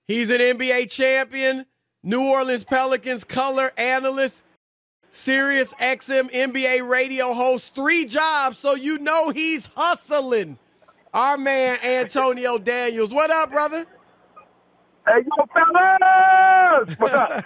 He's an NBA champion, New Orleans Pelicans color analyst, Sirius XM NBA radio host, 3 jobs, so you know he's hustling. Our man Antonio Daniels. What up, brother? Hey, yo, fellas! What's up?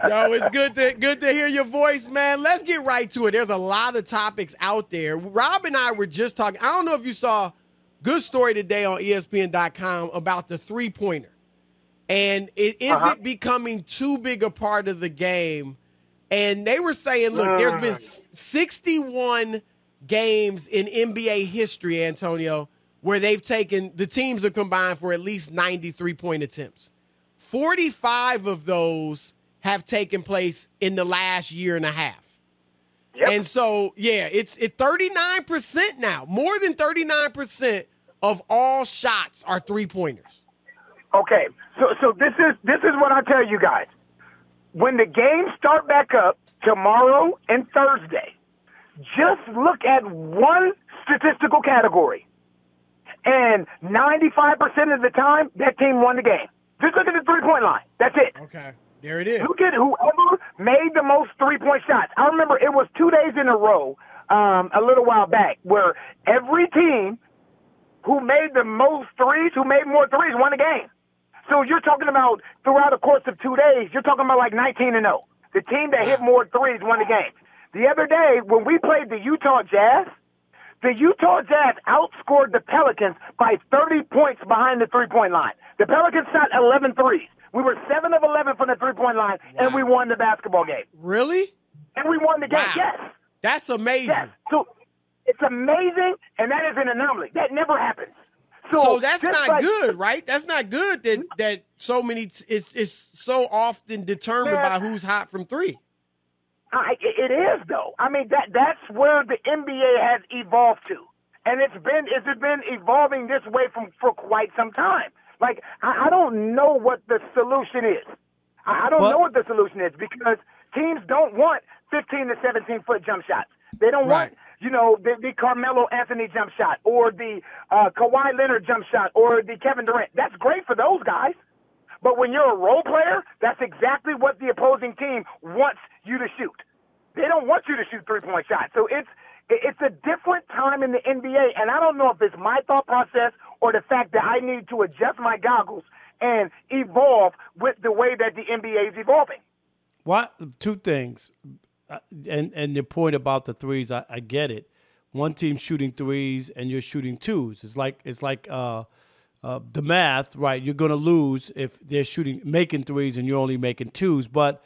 Yo, it's good to hear your voice, man. Let's get right to it. There's a lot of topics out there. Rob and I were just talking. I don't know if you saw good story today on ESPN.com about the three-pointer. And is it becoming too big a part of the game? And they were saying, look, there's been 61 games in NBA history, Antonio, where they've taken, the teams have combined for at least 90 three-point attempts. 45 of those have taken place in the last year and a half. Yep. And so, yeah, it's 39% now. More than 39% of all shots are three-pointers. Okay, so this is what I tell you guys. When the games start back up tomorrow and Thursday, just look at one statistical category. And 95% of the time, that team won the game. Just look at the three-point line. That's it. Okay, there it is. Look at whoever made the most three-point shots. I remember it was 2 days in a row a little while back where every team who made the most threes, who made more threes, won the game. So you're talking about throughout the course of 2 days, you're talking about like 19-0. The team that hit more threes won the game. The other day, when we played the Utah Jazz outscored the Pelicans by 30 points behind the three-point line. The Pelicans shot 11 threes. We were 7 of 11 from the three-point line, and we won the basketball game. Really? And we won the game, yes. That's amazing. Yes. So it's amazing, and that is an anomaly. That never happens. So that's not good, right? That's not good that so many it's so often determined by who's hot from three. It is, though. I mean, that's where the NBA has evolved to, and it's been evolving this way for quite some time. Like, I don't know what the solution is. I don't know what the solution is because teams don't want 15 to 17-foot jump shots. They don't want, the Carmelo Anthony jump shot or the Kawhi Leonard jump shot or the Kevin Durant. That's great for those guys. But when you're a role player, that's exactly what the opposing team wants you to shoot. They don't want you to shoot three-point shots. So it's a different time in the NBA, and I don't know if it's my thought process or the fact that I need to adjust my goggles and evolve with the way that the NBA is evolving. What? Two things. And your point about the threes, I get it. One team shooting threes and you're shooting twos. It's like the math, right? You're going to lose if they're making threes and you're only making twos. But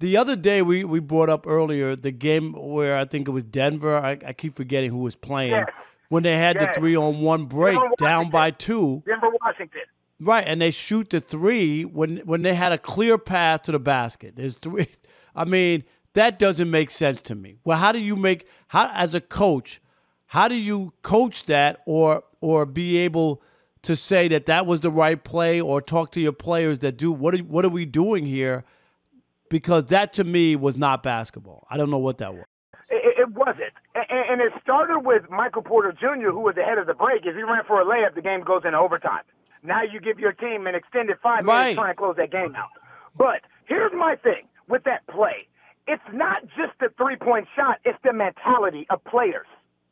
the other day we brought up earlier the game where I think it was Denver. I keep forgetting who was playing. Yes. When they had the 3-on-1 break down by 2. Denver, Washington. Right, and they shoot the 3 when they had a clear path to the basket. There's 3. I mean, that doesn't make sense to me. Well, as a coach, how do you coach that or be able to say that was the right play or talk to your players that do what are we doing here? Because that to me was not basketball. I don't know what that was. It wasn't. And it started with Michael Porter Jr., who was ahead of the break. If he ran for a layup, the game goes into overtime. Now you give your team an extended 5 minutes trying to close that game out. But here's my thing with that play. It's not just the three-point shot. It's the mentality of players.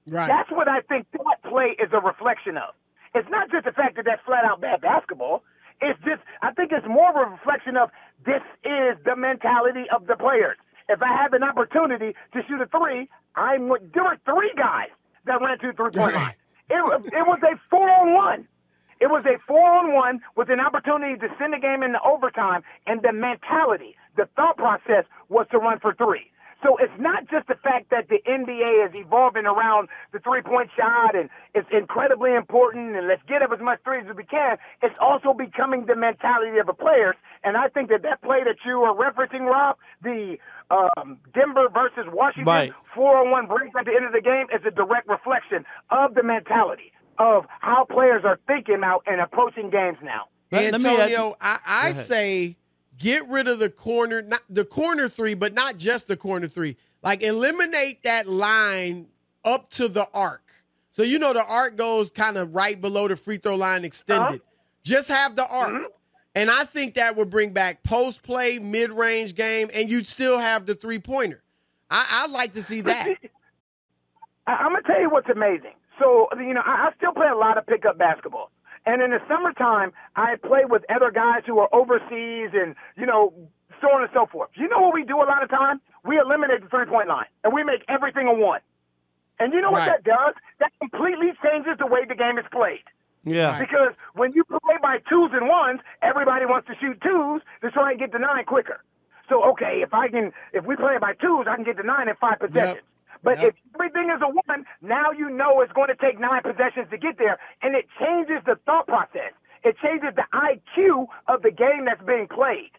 Right. That's what I think that play is a reflection of. It's not just the fact that that's flat-out bad basketball. It's just, I think it's more of a reflection of this is the mentality of the players. If I have an opportunity to shoot a three, there were 3 guys that ran to the three-point line. It was a 4-on-1. It was a 4-on-1 with an opportunity to send the game into overtime, and the mentality, the thought process was to run for 3. So it's not just the fact that the NBA is evolving around the three-point shot and it's incredibly important and let's get up as much threes as we can. It's also becoming the mentality of the players. And I think that play that you are referencing, Rob, the Denver versus Washington 4-on-1 break at the end of the game is a direct reflection of the mentality of how players are thinking out and approaching games now. Antonio, I say get rid of the corner, not the corner 3, but not just the corner 3. Like eliminate that line up to the arc. So the arc goes kind of right below the free throw line extended. Just have the arc. Mm-hmm. And I think that would bring back post-play, mid-range game, and you'd still have the three-pointer. I'd like to see that. I'm going to tell you what's amazing. So, I still play a lot of pickup basketball. And in the summertime, I play with other guys who are overseas and, so on and so forth. You know what we do a lot of time? We eliminate the three-point line, and we make everything a one. And you know what that does? That completely changes the way the game is played. Yeah. Because when you play by twos and ones, everybody wants to shoot twos to try and get to 9 quicker. So, okay, if we play by twos, I can get to 9 in 5 possessions. Yep. But if everything is a one, now you know it's going to take 9 possessions to get there, and it changes the thought process. It changes the IQ of the game that's being played.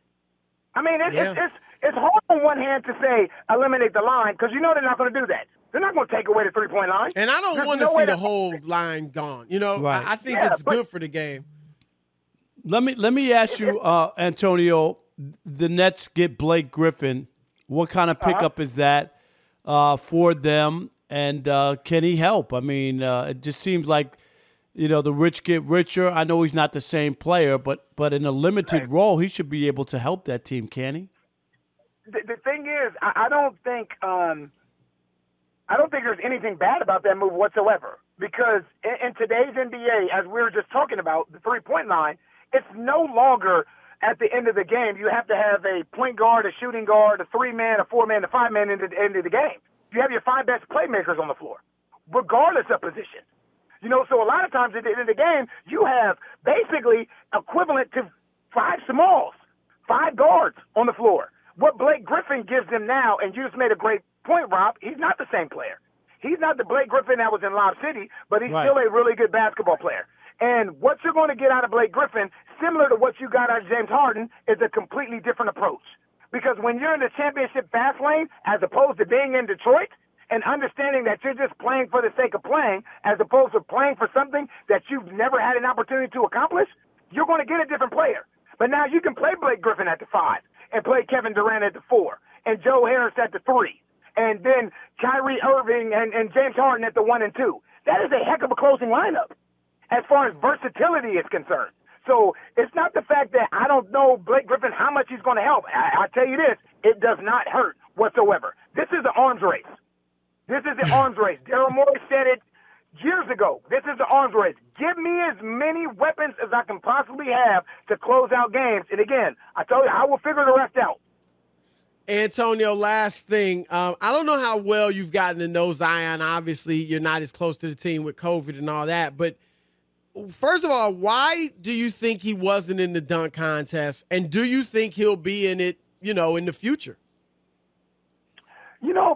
I mean, it's hard on one hand to say eliminate the line because you know they're not going to do that. They're not going to take away the three-point line. And I don't want to see the whole line gone. I think it's good for the game. Let me ask you, Antonio, the Nets get Blake Griffin. What kind of pickup is that for them? And can he help? I mean, it just seems like, the rich get richer. I know he's not the same player, but in a limited role, he should be able to help that team, can he? The thing is, I don't think there's anything bad about that move whatsoever because in today's NBA, as we were just talking about, the three-point line, it's no longer at the end of the game. You have to have a point guard, a shooting guard, a 3-man, a 4-man, a 5-man at the end of the game. You have your 5 best playmakers on the floor, regardless of position. So a lot of times at the end of the game, you have basically equivalent to 5 smalls, 5 guards on the floor. What Blake Griffin gives them now, and you just made a great point, Rob, he's not the same player. He's not the Blake Griffin that was in Lob City, but he's still a really good basketball player. And what you're going to get out of Blake Griffin, similar to what you got out of James Harden, is a completely different approach. Because when you're in the championship fast lane, as opposed to being in Detroit, and understanding that you're just playing for the sake of playing, as opposed to playing for something that you've never had an opportunity to accomplish, you're going to get a different player. But now you can play Blake Griffin at the 5, and play Kevin Durant at the 4, and Joe Harris at the 3, and then Kyrie Irving and James Harden at the 1 and 2. That is a heck of a closing lineup as far as versatility is concerned. So it's not the fact that I don't know Blake Griffin how much he's going to help. I tell you this, it does not hurt whatsoever. This is an arms race. This is the arms race. Daryl Morey said it years ago. This is the arms race. Give me as many weapons as I can possibly have to close out games. And again, I told you, I will figure the rest out. Antonio, last thing. I don't know how well you've gotten to know Zion. Obviously, you're not as close to the team with COVID and all that. But first of all, why do you think he wasn't in the dunk contest? And do you think he'll be in it, in the future?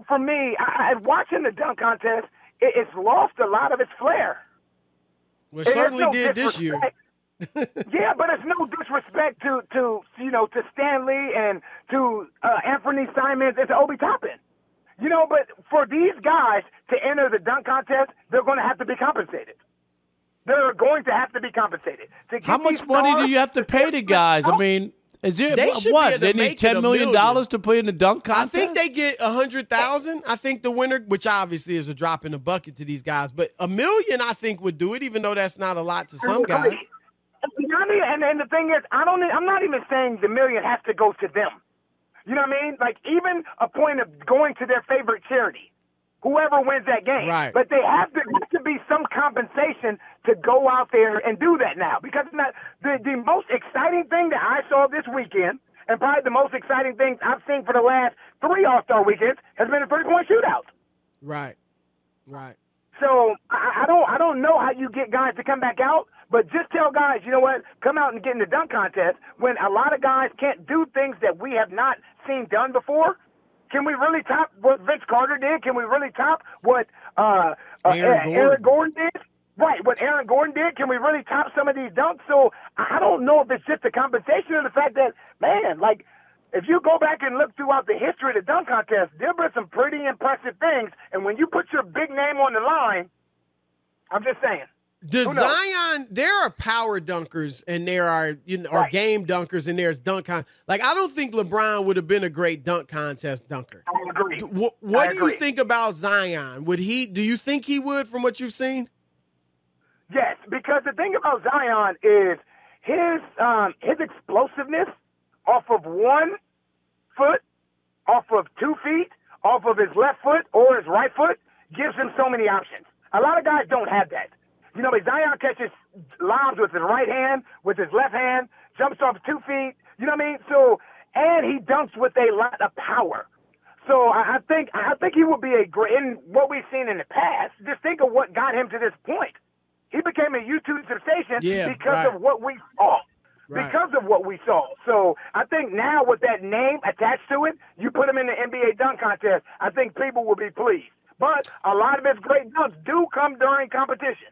For me, watching the dunk contest, it's lost a lot of its flair. Well, it certainly did this year. Yeah, but it's no disrespect to Stanley and to Anthony Simons and to Obi Toppin. But for these guys to enter the dunk contest, they're going to have to be compensated. They're going to have to be compensated. How much money do you have to pay the guys? I mean, is there what? They need $10 million to play in the dunk contest? I think they get $100,000. I think the winner, which obviously is a drop in the bucket to these guys, but $1 million I think would do it, even though that's not a lot to some guys. And the thing is, I'm not even saying the $1 million has to go to them. You know what I mean? Like even a point of going to their favorite charity, whoever wins that game. Right. But they have to be some compensation to go out there and do that now. Because the most exciting thing that I saw this weekend, and probably the most exciting thing I've seen for the last 3 All-Star weekends, has been a three-point shootout. Right. So I don't know how you get guys to come back out, but just tell guys, you know what, come out and get in the dunk contest when a lot of guys can't do things that we have not seen done before. Can we really top what Vince Carter did? Can we really top what Aaron Gordon did? Right, what Aaron Gordon did? Can we really top some of these dunks? So I don't know if it's just a compensation or the fact that, man, like, if you go back and look throughout the history of the dunk contest, there were some pretty impressive things. And when you put your big name on the line, I'm just saying. Does Zion, there are power dunkers and there are, or game dunkers and there's dunk contest. Like, I don't think LeBron would have been a great dunk contest dunker. I agree. What do you think about Zion? Do you think he would from what you've seen? Yes, because the thing about Zion is his explosiveness off of 1 foot, off of 2 feet, off of his left foot or his right foot gives him so many options. A lot of guys don't have that. You know, Zion catches lobs with his right hand, with his left hand, jumps off 2 feet. You know what I mean? So, and he dunks with a lot of power. So I think he would be a great, in what we've seen in the past, just think of what got him to this point. He became a YouTube sensation because of what we saw. Right. Because of what we saw. So I think now with that name attached to it, you put him in the NBA dunk contest, I think people will be pleased. But a lot of his great dunks do come during competition.